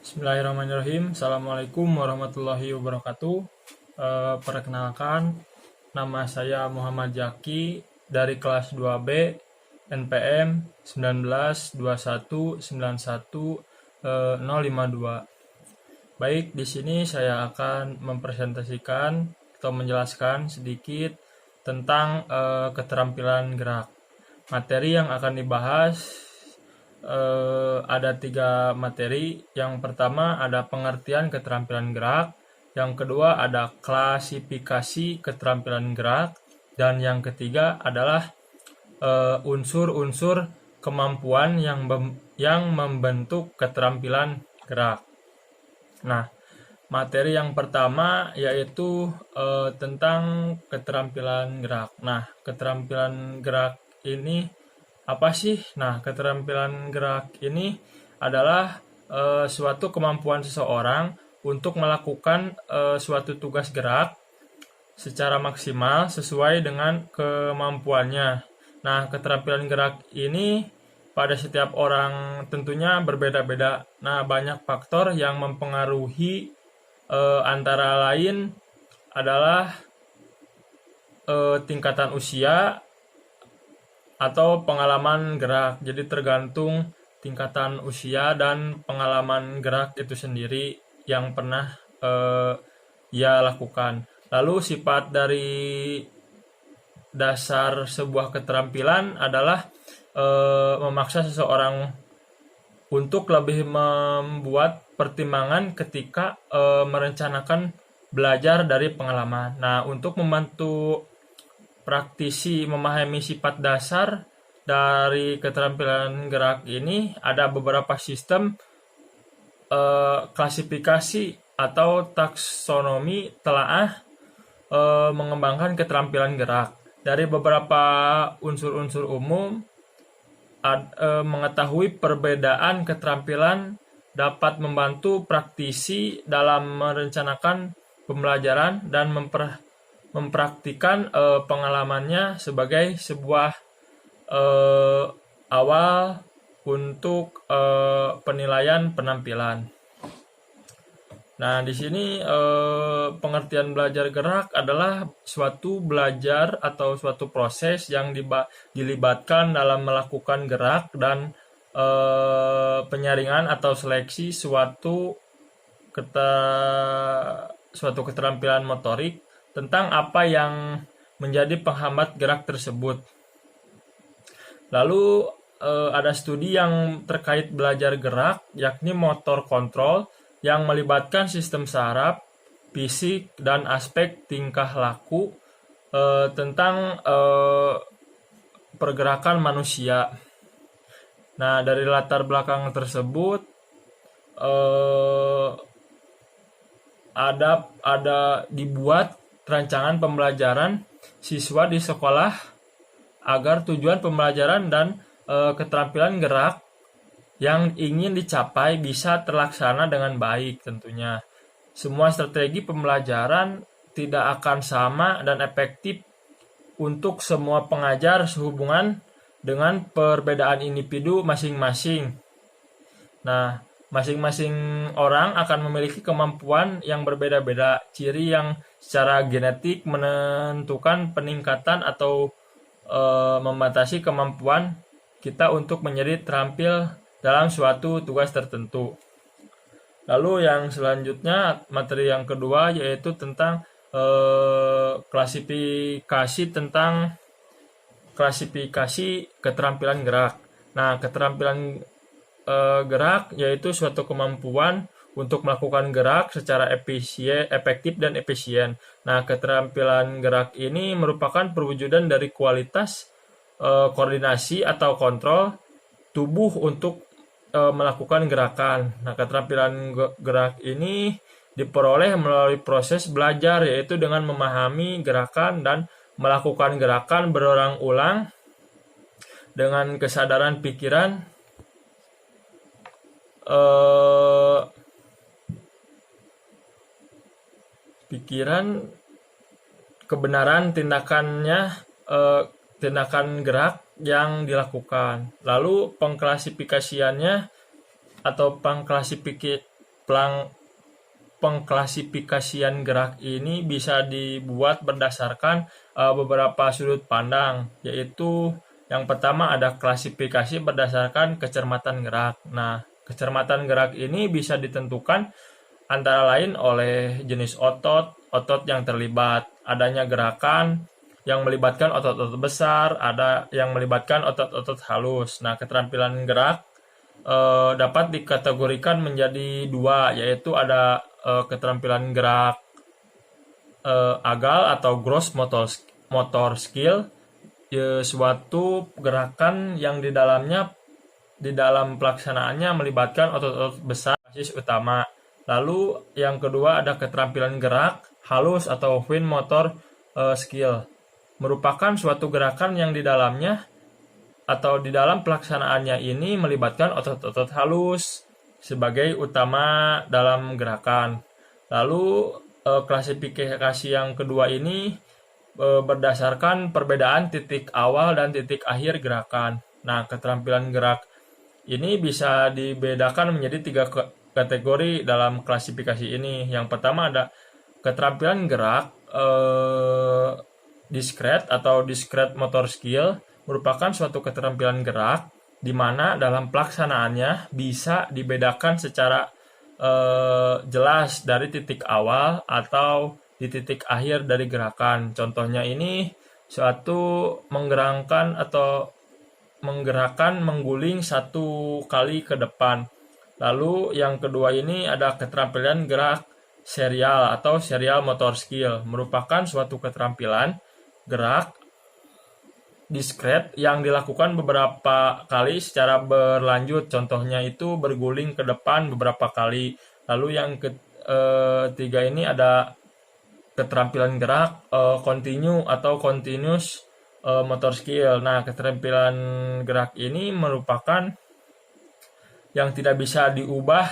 Bismillahirrahmanirrahim. Assalamualaikum warahmatullahi wabarakatuh. Perkenalkan, nama saya Muhammad Jaki dari kelas 2B NPM 192191 Baik, di sini saya akan mempresentasikan atau menjelaskan sedikit tentang keterampilan gerak. Materi yang akan dibahas ada 3 materi. Yang pertama ada pengertian keterampilan gerak, yang kedua ada klasifikasi keterampilan gerak, dan yang ketiga adalah unsur-unsur kemampuan yang membentuk keterampilan gerak. Nah, materi yang pertama yaitu tentang keterampilan gerak. Nah, keterampilan gerak ini apa sih? Nah, keterampilan gerak ini adalah suatu kemampuan seseorang untuk melakukan suatu tugas gerak secara maksimal sesuai dengan kemampuannya. Nah, keterampilan gerak ini pada setiap orang tentunya berbeda-beda. Nah, banyak faktor yang mempengaruhi, antara lain adalah tingkatan usia atau pengalaman gerak. Jadi tergantung tingkatan usia dan pengalaman gerak itu sendiri yang pernah ia lakukan. Lalu sifat dari dasar sebuah keterampilan adalah memaksa seseorang untuk lebih membuat pertimbangan ketika merencanakan belajar dari pengalaman. Nah, untuk membantu praktisi memahami sifat dasar dari keterampilan gerak ini, ada beberapa sistem klasifikasi atau taksonomi telaah mengembangkan keterampilan gerak. Dari beberapa unsur-unsur umum, mengetahui perbedaan keterampilan dapat membantu praktisi dalam merencanakan pembelajaran dan mempraktikkan pengalamannya sebagai sebuah awal untuk penilaian penampilan. Nah, di sini pengertian belajar gerak adalah suatu belajar atau suatu proses yang dilibatkan dalam melakukan gerak dan penyaringan atau seleksi suatu keterampilan motorik tentang apa yang menjadi penghambat gerak tersebut. Lalu ada studi yang terkait belajar gerak, yakni motor kontrol, yang melibatkan sistem saraf, fisik, dan aspek tingkah laku tentang pergerakan manusia. Nah, dari latar belakang tersebut ada dibuat rancangan pembelajaran siswa di sekolah agar tujuan pembelajaran dan keterampilan gerak yang ingin dicapai bisa terlaksana dengan baik tentunya. Semua strategi pembelajaran tidak akan sama dan efektif untuk semua pengajar sehubungan dengan perbedaan individu masing-masing. Nah, masing-masing orang akan memiliki kemampuan yang berbeda-beda. Ciri yang secara genetik menentukan peningkatan atau membatasi kemampuan kita untuk menjadi terampil dalam suatu tugas tertentu. Lalu yang selanjutnya, materi yang kedua yaitu tentang klasifikasi keterampilan gerak. Nah, keterampilan gerak yaitu suatu kemampuan untuk melakukan gerak secara efektif dan efisien. Nah, keterampilan gerak ini merupakan perwujudan dari kualitas koordinasi atau kontrol tubuh untuk melakukan gerakan. Nah, keterampilan gerak ini diperoleh melalui proses belajar, yaitu dengan memahami gerakan dan melakukan gerakan berulang-ulang dengan kesadaran kebenaran tindakan gerak yang dilakukan. Lalu pengklasifikasiannya atau pengklasifikasian gerak ini bisa dibuat berdasarkan beberapa sudut pandang, yaitu yang pertama ada klasifikasi berdasarkan kecermatan gerak. Nah, kecermatan gerak ini bisa ditentukan antara lain oleh jenis otot, otot yang terlibat, adanya gerakan yang melibatkan otot-otot besar, ada yang melibatkan otot-otot halus. Nah, keterampilan gerak dapat dikategorikan menjadi dua, yaitu ada keterampilan gerak agal atau gross motor skill, suatu gerakan yang di dalam pelaksanaannya melibatkan otot-otot besar basis utama. Lalu yang kedua ada keterampilan gerak halus atau fine motor skill, merupakan suatu gerakan yang di dalamnya atau di dalam pelaksanaannya ini melibatkan otot-otot halus sebagai utama dalam gerakan. Lalu klasifikasi yang kedua ini berdasarkan perbedaan titik awal dan titik akhir gerakan. Nah, keterampilan gerak ini bisa dibedakan menjadi 3 kategori dalam klasifikasi ini. Yang pertama ada keterampilan gerak discrete atau discrete motor skill, merupakan suatu keterampilan gerak di mana dalam pelaksanaannya bisa dibedakan secara jelas dari titik awal atau di titik akhir dari gerakan. Contohnya ini suatu menggerakkan mengguling 1 kali ke depan. Lalu yang kedua ini ada keterampilan gerak serial atau serial motor skill, merupakan suatu keterampilan gerak diskret yang dilakukan beberapa kali secara berlanjut. Contohnya itu berguling ke depan beberapa kali. Lalu yang ketiga ini ada keterampilan gerak continue atau continuous motor skill. Nah, keterampilan gerak ini merupakan yang tidak bisa diubah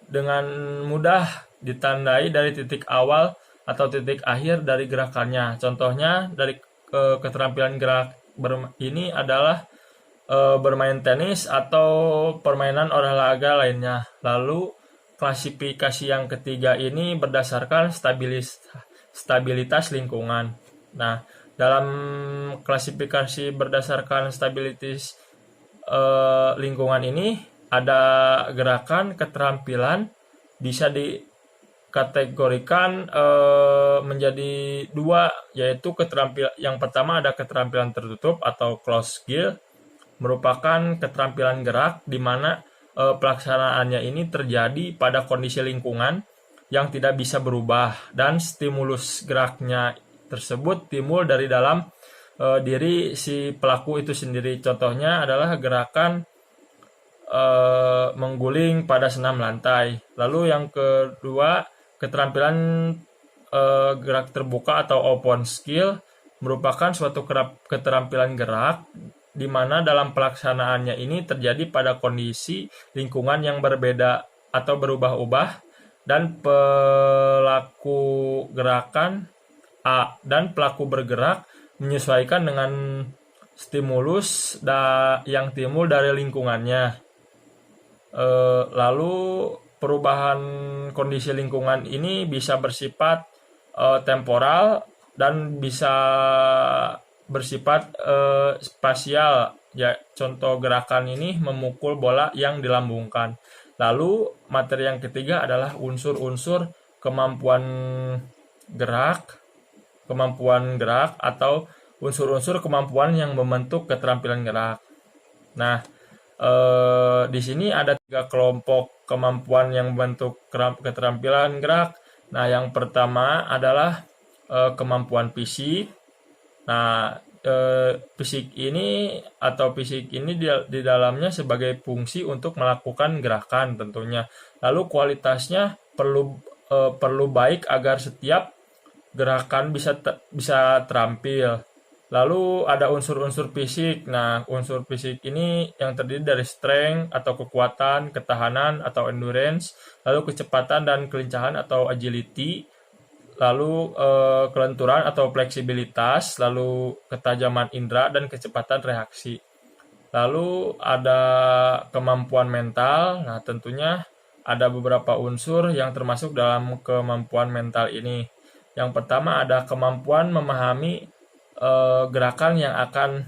dengan mudah, ditandai dari titik awal atau titik akhir dari gerakannya. Contohnya dari keterampilan gerak ini adalah bermain tenis atau permainan olahraga lainnya. Lalu klasifikasi yang ketiga ini berdasarkan stabilitas lingkungan. Nah, dalam klasifikasi berdasarkan stabilitas lingkungan ini ada gerakan keterampilan bisa dikategorikan menjadi 2, yaitu keterampilan yang pertama ada keterampilan tertutup atau closed skill, merupakan keterampilan gerak di mana pelaksanaannya ini terjadi pada kondisi lingkungan yang tidak bisa berubah dan stimulus geraknya tersebut timbul dari dalam diri si pelaku itu sendiri. Contohnya adalah gerakan mengguling pada senam lantai. Lalu yang kedua keterampilan gerak terbuka atau open skill, merupakan suatu keterampilan gerak di mana dalam pelaksanaannya ini terjadi pada kondisi lingkungan yang berbeda atau berubah-ubah dan pelaku gerakan dan pelaku bergerak menyesuaikan dengan stimulus yang timbul dari lingkungannya. Lalu perubahan kondisi lingkungan ini bisa bersifat temporal dan bisa bersifat spasial. Ya, contoh gerakan ini memukul bola yang dilambungkan. Lalu materi yang ketiga adalah unsur-unsur kemampuan gerak atau unsur-unsur kemampuan yang membentuk keterampilan gerak. Nah, di sini ada 3 kelompok kemampuan yang membentuk keterampilan gerak. Nah, yang pertama adalah kemampuan fisik. Nah, fisik ini di dalamnya sebagai fungsi untuk melakukan gerakan tentunya. Lalu kualitasnya perlu baik agar setiap gerakan bisa terampil. Lalu ada unsur-unsur fisik. Nah, unsur fisik ini yang terdiri dari strength atau kekuatan, ketahanan atau endurance, lalu kecepatan dan kelincahan atau agility, lalu kelenturan atau fleksibilitas, lalu ketajaman indera dan kecepatan reaksi. Lalu ada kemampuan mental. Nah, tentunya ada beberapa unsur yang termasuk dalam kemampuan mental ini. Yang pertama ada kemampuan memahami gerakan yang akan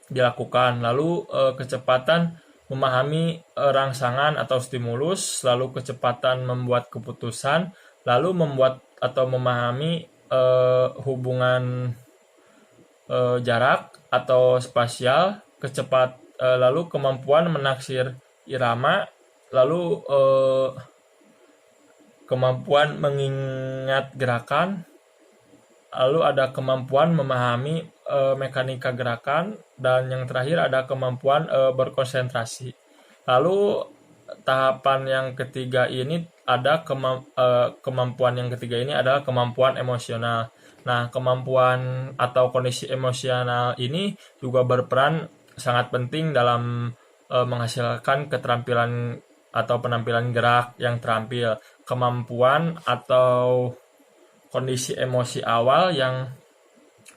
dilakukan, lalu kecepatan memahami rangsangan atau stimulus, lalu kecepatan membuat keputusan, lalu membuat atau memahami hubungan jarak atau spasial, lalu kemampuan menaksir irama, lalu kemampuan mengingat gerakan, lalu ada kemampuan memahami mekanika gerakan, dan yang terakhir ada kemampuan berkonsentrasi. Lalu tahapan yang ketiga ini ada kemampuan yang ketiga ini adalah kemampuan emosional. Nah, kemampuan atau kondisi emosional ini juga berperan sangat penting dalam menghasilkan keterampilan atau penampilan gerak yang terampil. Kemampuan atau kondisi emosi awal yang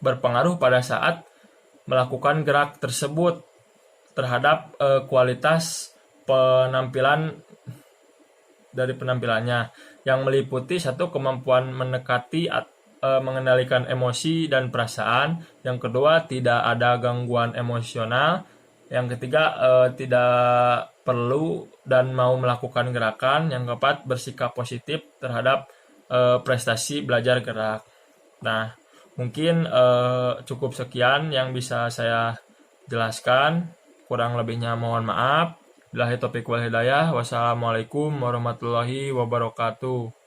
berpengaruh pada saat melakukan gerak tersebut terhadap kualitas penampilan dari penampilannya, yang meliputi satu, kemampuan mengendalikan emosi dan perasaan. Yang kedua, tidak ada gangguan emosional. Yang ketiga, tidak perlu dan mau melakukan gerakan. Yang keempat, bersikap positif terhadap prestasi belajar gerak. Nah, mungkin cukup sekian yang bisa saya jelaskan. Kurang lebihnya mohon maaf. Billahi taufiq wal hidayah. Wassalamualaikum warahmatullahi wabarakatuh.